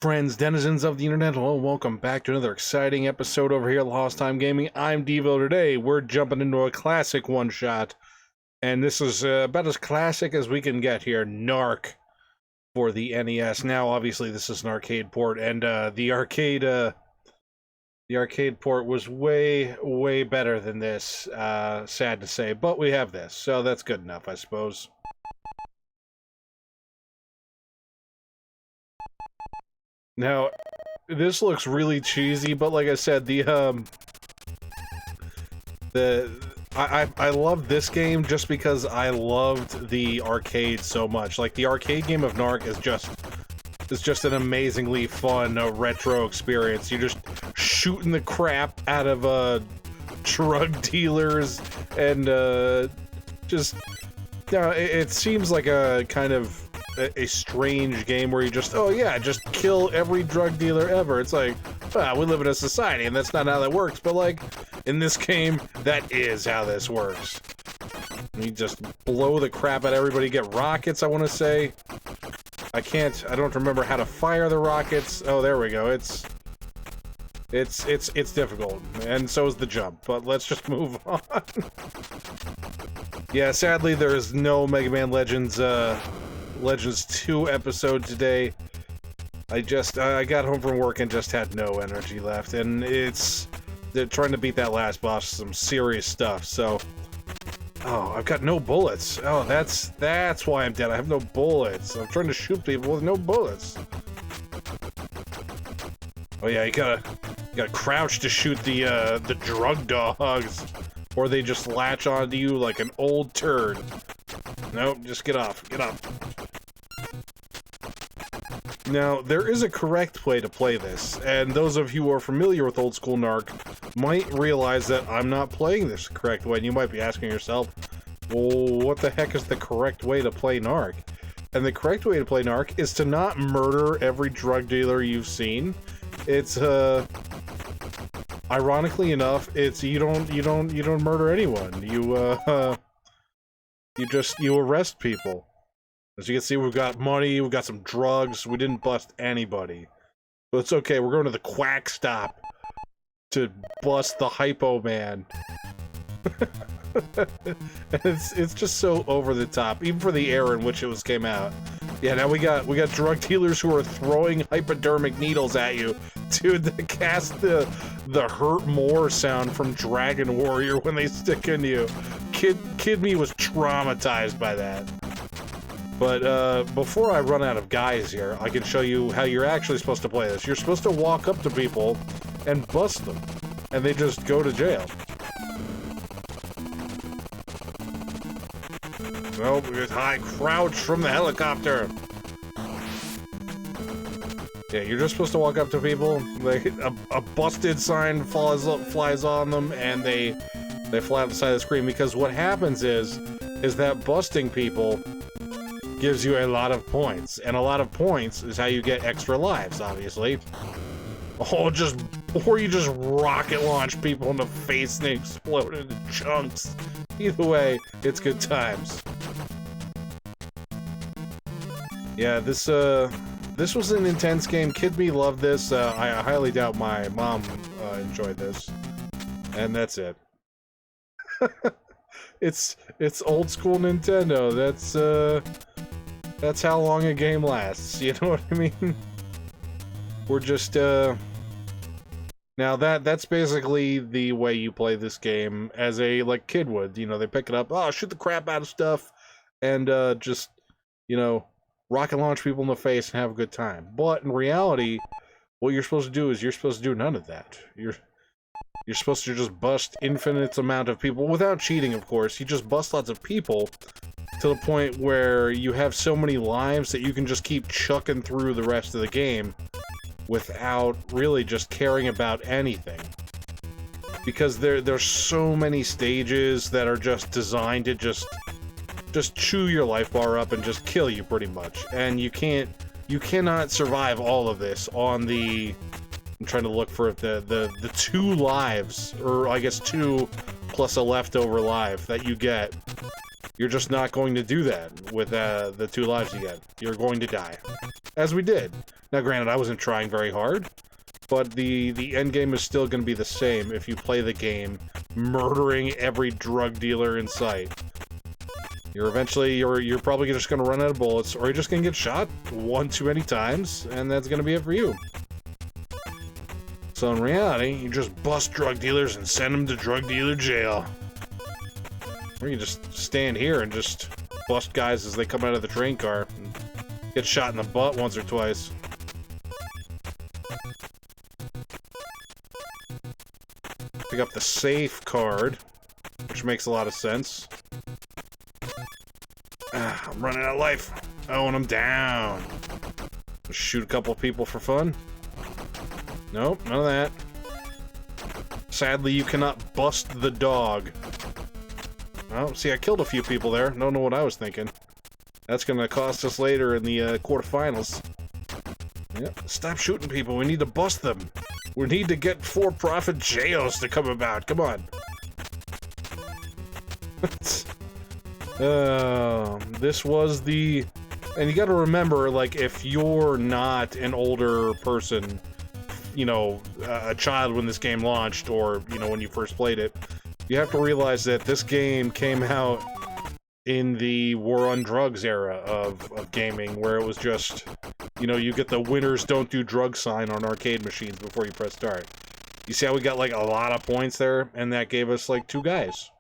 Friends, denizens of the internet, hello, welcome back to another exciting episode over here at Lost Time Gaming. I'm Devo. Today, we're jumping into a classic one-shot, and this is about as classic as we can get here, NARC for the NES. Now, obviously, this is an arcade port, and the arcade port was way better than this, sad to say, but we have this, so that's good enough, I suppose. Now, this looks really cheesy, but like I said, I love this game just because I loved the arcade so much. Like, the arcade game of NARC is just an amazingly fun retro experience. You're just shooting the crap out of drug dealers and it seems like a kind of a strange game where you just, oh yeah, just kill every drug dealer ever. It's like, well, we live in a society and that's not how that works, but like, in this game, that is how this works. You just blow the crap out of everybody, get rockets, I want to say. I don't remember how to fire the rockets. Oh, there we go. It's difficult, and so is the jump, but let's just move on. Yeah, sadly, there is no Mega Man Legends 2 episode today. I got home from work and just had no energy left, and they're trying to beat that last boss, some serious stuff, so... Oh, I've got no bullets. Oh, that's why I'm dead. I have no bullets. I'm trying to shoot people with no bullets. Oh yeah, you gotta crouch to shoot the drug dogs, or they just latch onto you like an old turd. Nope, just get off. Get off. Now, there is a correct way to play this, and those of you who are familiar with old school NARC might realize that I'm not playing this the correct way, and you might be asking yourself, well, what the heck is the correct way to play NARC? And the correct way to play NARC is to not murder every drug dealer you've seen. It's, ironically enough, it's, you don't murder anyone. You arrest people. As you can see, we've got money, we've got some drugs, we didn't bust anybody. But it's okay, we're going to the Quack Stop to bust the Hypo Man. it's just so over the top, even for the era in which it came out. Yeah, now we got drug dealers who are throwing hypodermic needles at you. Dude, they cast the Hurt More sound from Dragon Warrior when they stick into you. Kid me was traumatized by that. But before I run out of guys here, I can show you how you're actually supposed to play this. You're supposed to walk up to people and bust them, and they just go to jail. Well, high crouch from the helicopter. Yeah, you're just supposed to walk up to people. Like a busted sign flies on them, and they fly out the side of the screen. Because what happens is that busting people gives you a lot of points, and a lot of points is how you get extra lives, obviously. Or you just rocket launch people in the face and they explode into chunks. Either way, it's good times. Yeah, this was an intense game. Kid me loved this. I highly doubt my mom enjoyed this. And that's it. It's old school Nintendo. That's how long a game lasts, you know what I mean? We're just, now that's basically the way you play this game as a, like, kid would. You know, they pick it up, oh, shoot the crap out of stuff, and, just, you know, rocket launch people in the face and have a good time. But in reality, what you're supposed to do is you're supposed to do none of that. You're supposed to just bust infinite amount of people, without cheating, of course. You just bust lots of people, to the point where you have so many lives that you can just keep chucking through the rest of the game without really just caring about anything. Because there's so many stages that are just designed to just chew your life bar up and just kill you, pretty much. And you cannot survive all of this on the... I'm trying to look for the 2 lives, or I guess 2 plus a leftover life that you get. You're just not going to do that with the 2 lives you get. You're going to die. As we did. Now, granted, I wasn't trying very hard, but the end game is still going to be the same if you play the game murdering every drug dealer in sight. You're probably just going to run out of bullets, or you're just going to get shot one too many times, and that's going to be it for you. So in reality, you just bust drug dealers and send them to drug dealer jail. Or you just stand here and just bust guys as they come out of the train car and get shot in the butt once or twice. Pick up the safe card, which makes a lot of sense. I'm running out of life. Oh, and I'm down. Just shoot a couple of people for fun. Nope, none of that. Sadly, you cannot bust the dog. Oh, see, I killed a few people there. Don't know what I was thinking. That's gonna cost us later in the quarterfinals. Yep, stop shooting people. We need to bust them. We need to get for-profit jails to come about. Come on. This was the... And you gotta remember, like, if you're not an older person, you know, a child when this game launched, or, you know, when you first played it, you have to realize that this game came out in the war on drugs era of gaming, where it was just, you know, you get the winners don't do drugs sign on arcade machines before you press start. You see how we got, like, a lot of points there? And that gave us, like, 2 guys.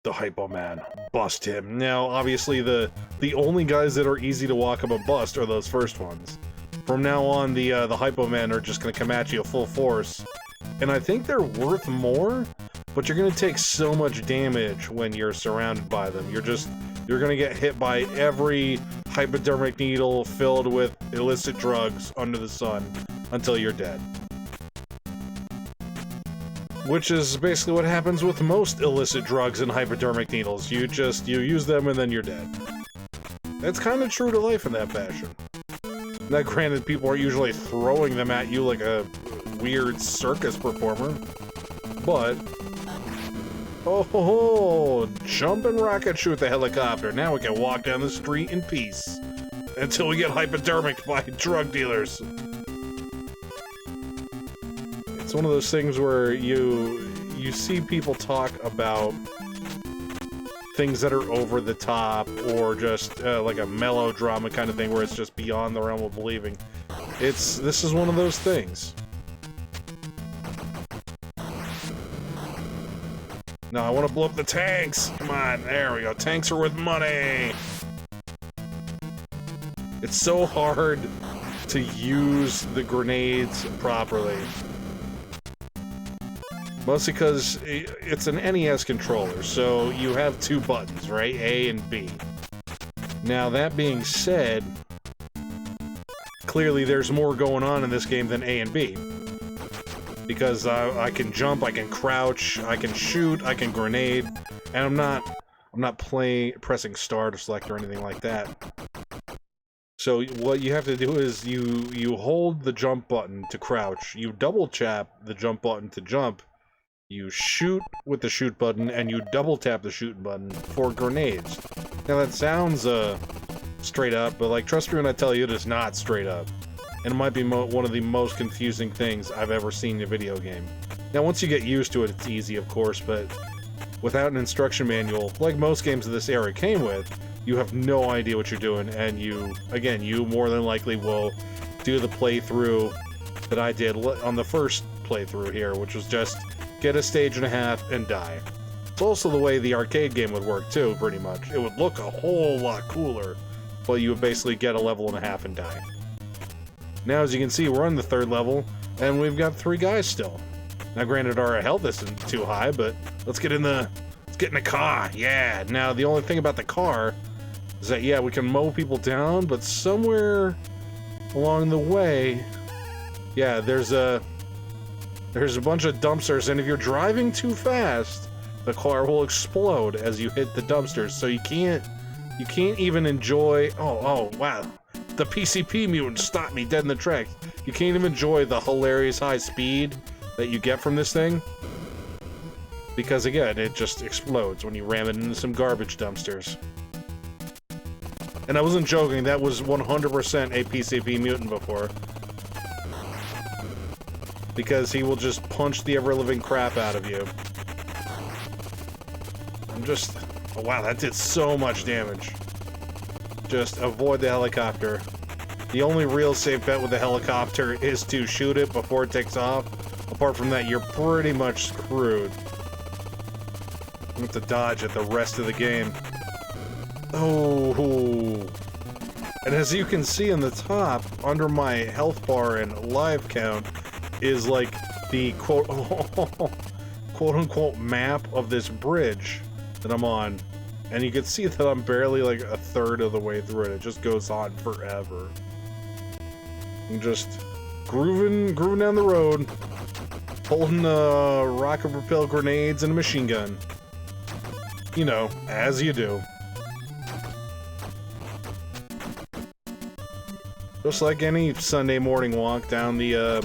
The Hypo Man. Bust him. Now, obviously, the only guys that are easy to walk up and bust are those first ones. From now on, the Hypo Men are just gonna come at you full force. And I think they're worth more, but you're gonna take so much damage when you're surrounded by them. You're gonna get hit by every hypodermic needle filled with illicit drugs under the sun until you're dead. Which is basically what happens with most illicit drugs and hypodermic needles. You use them and then you're dead. That's kind of true to life in that fashion. Now, granted, people are usually throwing them at you like a weird circus performer, but... Oh, jump and rocket shoot the helicopter. Now we can walk down the street in peace. Until we get hypodermic by drug dealers. It's one of those things where you see people talk about things that are over the top, or just like a melodrama kind of thing where it's just beyond the realm of believing. This is one of those things. No, I want to blow up the tanks! Come on, there we go. Tanks are worth money! It's so hard to use the grenades properly. Mostly because it's an NES controller, so you have 2 buttons, right? A and B. Now, that being said, clearly there's more going on in this game than A and B. Because I can jump, I can crouch, I can shoot, I can grenade, and I'm not pressing start or select or anything like that. So what you have to do is you hold the jump button to crouch, you double tap the jump button to jump, you shoot with the shoot button, and you double tap the shoot button for grenades. Now that sounds straight up, but like, trust me when I tell you it is not straight up. And it might be one of the most confusing things I've ever seen in a video game. Now once you get used to it, it's easy, of course, but without an instruction manual, like most games of this era came with, you have no idea what you're doing, and you more than likely will do the playthrough that I did on the first playthrough here, which was just get a stage and a half and die. It's also the way the arcade game would work too, pretty much. It would look a whole lot cooler, but you would basically get a level and a half and die. Now, as you can see, we're on the 3rd level, and we've got 3 guys still. Now, granted, our health isn't too high, but let's get in the car. Yeah. Now, the only thing about the car is that, yeah, we can mow people down, but somewhere along the way, yeah, there's a bunch of dumpsters, and if you're driving too fast, the car will explode as you hit the dumpsters. So you can't even enjoy. Oh, wow. The PCP mutant stopped me dead in the tracks. You can't even enjoy the hilarious high speed that you get from this thing. Because again, it just explodes when you ram it into some garbage dumpsters. And I wasn't joking, that was 100% a PCP mutant before. Because he will just punch the ever-living crap out of you. I'm just... Oh wow, that did so much damage. Just avoid the helicopter. The only real safe bet with the helicopter is to shoot it before it takes off. Apart from that, you're pretty much screwed. You have to dodge it the rest of the game. Oh. And as you can see on the top, under my health bar and live count, is like the quote-unquote map of this bridge that I'm on. And you can see that I'm barely like a third of the way through it. It just goes on forever. I'm just grooving down the road, holding rocket-propelled grenades and a machine gun. You know, as you do. Just like any Sunday morning walk down the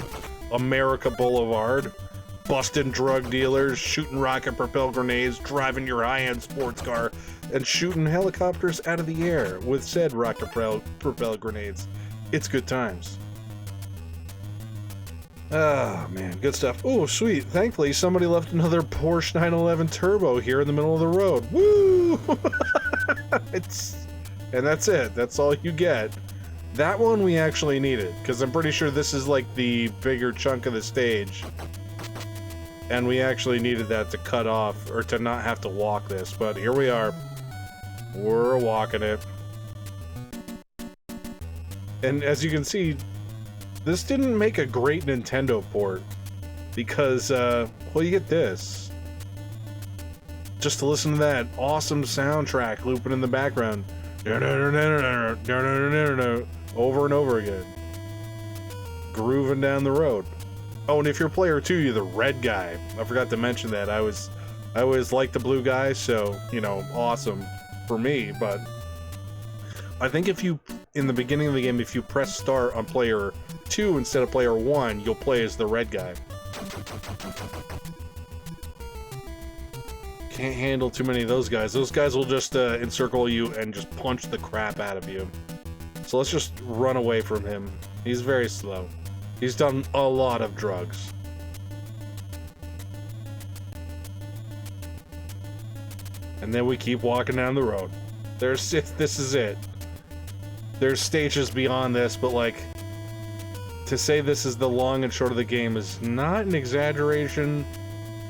America Boulevard, busting drug dealers, shooting rocket-propelled grenades, driving your high-end sports car, and shooting helicopters out of the air with said rocket-propelled grenades. It's good times. Oh, man, good stuff. Oh, sweet. Thankfully, somebody left another Porsche 911 Turbo here in the middle of the road. Woo! And that's it. That's all you get. That one we actually needed, because I'm pretty sure this is like the bigger chunk of the stage. And we actually needed that to cut off, or to not have to walk this, but here we are. We're walking it. And as you can see, this didn't make a great Nintendo port, because, well, you get this. Just to listen to that awesome soundtrack looping in the background. Over and over again. Grooving down the road. Oh, and if you're player 2, you're the red guy. I forgot to mention that. I always liked the blue guy, so, you know, awesome for me, but I think if you, in the beginning of the game, if you press start on player 2 instead of player 1, you'll play as the red guy. Can't handle too many of those guys. Those guys will just encircle you and just punch the crap out of you. So let's just run away from him. He's very slow. He's done a lot of drugs. And then we keep walking down the road. This is it. There's stages beyond this, but like, to say this is the long and short of the game is not an exaggeration.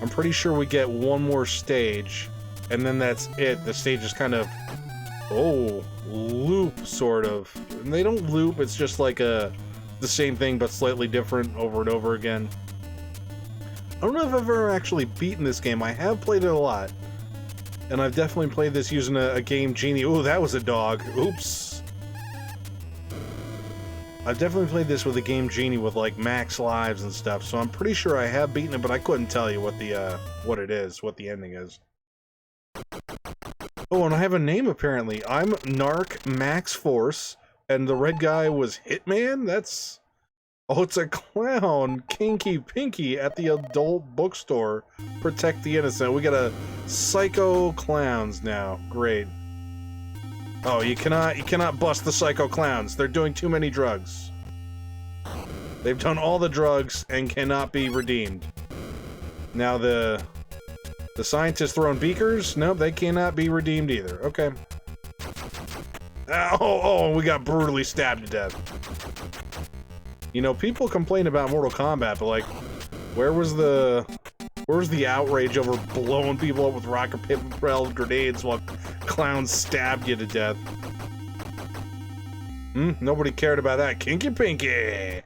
I'm pretty sure we get one more stage, and then that's it. The stage is kind of, loop, sort of. And they don't loop, it's just like the same thing, but slightly different over and over again. I don't know if I've ever actually beaten this game. I have played it a lot. And I've definitely played this using a Game Genie. Ooh, that was a dog. Oops. I've definitely played this with a Game Genie with like max lives and stuff, so I'm pretty sure I have beaten it, but I couldn't tell you what the what it is, what the ending is. Oh, and I have a name apparently. I'm NARC Max Force, and the red guy was Hitman? That's... Oh, it's a clown! Kinky Pinky at the adult bookstore. Protect the innocent. We got a psycho clowns now. Great. Oh, you cannot bust the psycho clowns. They're doing too many drugs. They've done all the drugs and cannot be redeemed. Now the scientists throwing beakers? Nope, they cannot be redeemed either. Okay. Oh, we got brutally stabbed to death. You know, people complain about Mortal Kombat, but like, where was the outrage over blowing people up with rocket-propelled grenades while clowns stabbed you to death? Nobody cared about that. Kinky Pinky!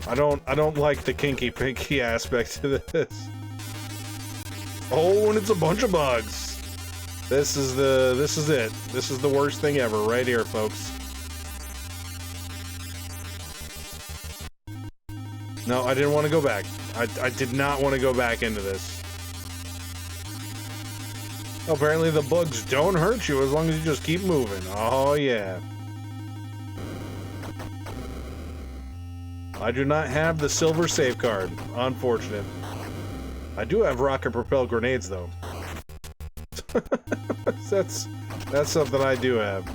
I don't like the Kinky Pinky aspect to this. Oh, and it's a bunch of bugs. This is it. This is the worst thing ever right here, folks. No, I didn't want to go back. I did not want to go back into this. Apparently the bugs don't hurt you as long as you just keep moving. Oh, yeah. I do not have the silver save card. Unfortunate. I do have rocket-propelled grenades, though. That's something I do have.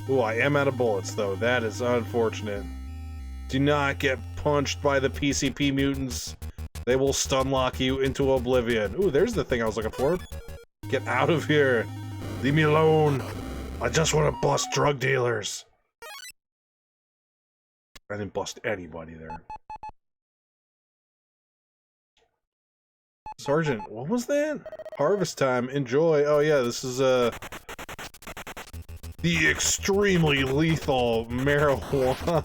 Ooh, I am out of bullets, though. That is unfortunate. Do not get punched by the PCP mutants. They will stun lock you into oblivion. Ooh, there's the thing I was looking for. Get out of here. Leave me alone. I just want to bust drug dealers. I didn't bust anybody there. Sergeant, what was that? Harvest time. Enjoy. Oh yeah, this is the extremely lethal marijuana.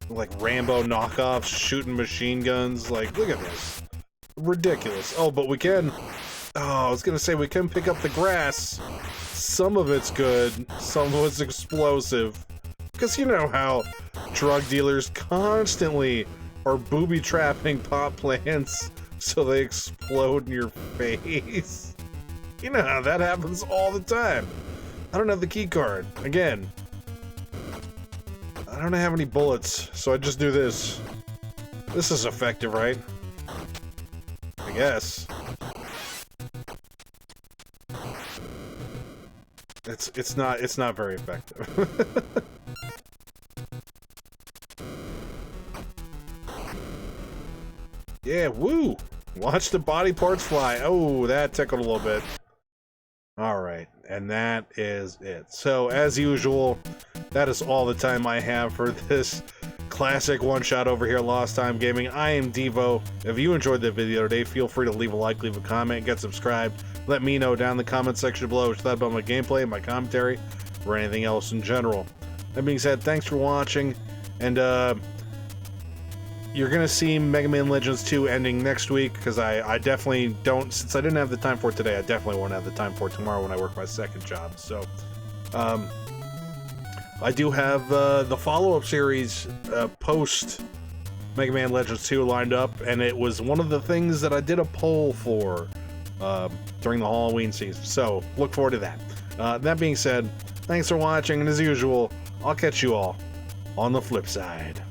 Like Rambo knockoffs shooting machine guns. Like, look at this. Ridiculous. Oh, but we can... Oh, I was gonna say we can pick up the grass. Some of it's good, some of it's explosive. Because you know how drug dealers constantly are booby-trapping pot plants so they explode in your face. You know how that happens all the time. I don't have the key card. Again, I don't have any bullets, so I just do this. This is effective, right? I guess. It's not very effective. Yeah, woo! Watch the body parts fly. Oh, that tickled a little bit. Alright, and that is it. So, as usual, that is all the time I have for this classic one-shot over here at Lost Time Gaming. I am Devo. If you enjoyed the video today, feel free to leave a like, leave a comment, get subscribed. Let me know down in the comment section below what you thought about my gameplay, my commentary, or anything else in general. That being said, thanks for watching, and you're gonna see Mega Man Legends 2 ending next week, because I definitely don't, since I didn't have the time for it today, I definitely won't have the time for it tomorrow when I work my second job. So, I do have the follow-up series post Mega Man Legends 2 lined up, and it was one of the things that I did a poll for during the Halloween season. So, look forward to that. That being said, thanks for watching, and as usual, I'll catch you all on the flip side.